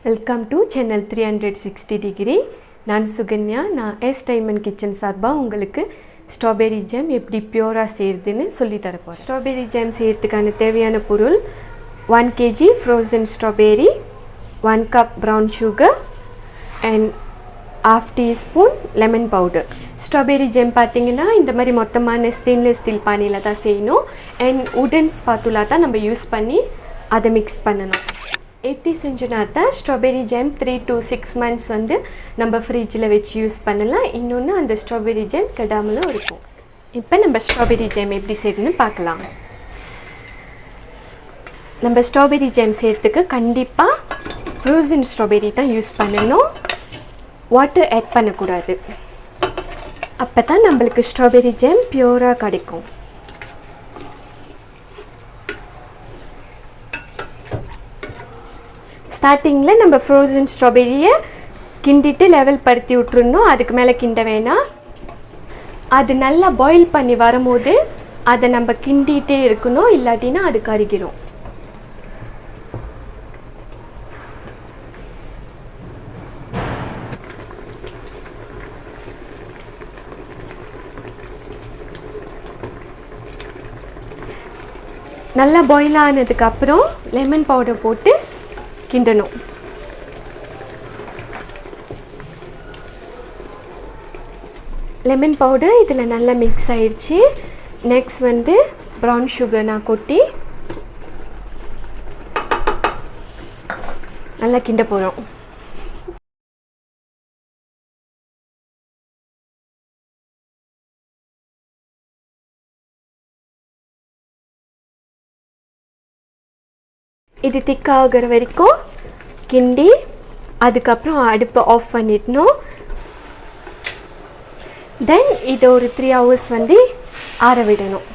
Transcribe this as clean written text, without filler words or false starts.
Welcome to channel 360 degree. நான் சுகன்யா. நான் S diamond kitchen சார்பாக உங்களுக்கு ஸ்ட்ராபெரி ஜாம் எப்படி பியூராக செய்கிறதுன்னு சொல்லி தரப்போம். ஸ்ட்ராபெரி ஜாம் செய்கிறதுக்கான தேவையான பொருள் 1 kg frozen strawberry, 1 cup brown sugar and 1/2 teaspoon lemon powder. Strawberry jam பார்த்திங்கன்னா இந்த மாதிரி மொத்தமான ஸ்டெயின்லெஸ் ஸ்டீல் பானையில் தான் செய்யணும். அண்ட் உடன் ஸ்பாத்துலா தான் நம்ம யூஸ் பண்ணி அதை மிக்ஸ் பண்ணணும். எப்படி செஞ்சோன்னா தான் ஸ்ட்ராபெரி ஜாம் 3 to 6 months வந்து நம்ம ஃப்ரிட்ஜில் வச்சு யூஸ் பண்ணலாம். இன்னொன்று அந்த ஸ்ட்ராபெரி ஜாம் கெடாமலும் இருக்கும். இப்போ நம்ம ஸ்ட்ராபெரி ஜாம் எப்படி செய்யணும்னு பார்க்கலாம். நம்ம ஸ்ட்ராபெரி ஜாம் செய்கிறதுக்கு கண்டிப்பாக ஃப்ரோசன் ஸ்ட்ராபெரி தான் யூஸ் பண்ணணும். வாட்டர் ஆட் பண்ணக்கூடாது. அப்போ தான் நம்மளுக்கு ஸ்ட்ராபெரி ஜாம் பியூராக கிடைக்கும். ஸ்டார்டிங்கில் நம்ம ஃப்ரோசன் ஸ்ட்ராபெரியை கிண்டிட்டு லெவல் படுத்தி விட்டுருணும். அதுக்கு மேலே கிண்ட வேணாம். அது நல்லா பாயில் பண்ணி வரும்போது அதை நம்ம கிண்டிகிட்டே இருக்கணும், இல்லாட்டினா அது கருகிடும். நல்லா பாயில் ஆனதுக்கப்புறம் லெமன் பவுடர் போட்டு கிண்டணும். லெமன் பவுடர் இதில் நல்லா மிக்ஸ் ஆயிடுச்சு. நெக்ஸ்ட் வந்து ப்ரௌன் சுகர் நான் கொட்டி நல்லா கிண்ட போகிறோம். இது திக்காகிற வரைக்கும் கிண்டி அதுக்கப்புறம் அடுப்பை ஆஃப் பண்ணிடணும். தென் இதை ஒரு 3 hours வந்து ஆற விடணும்.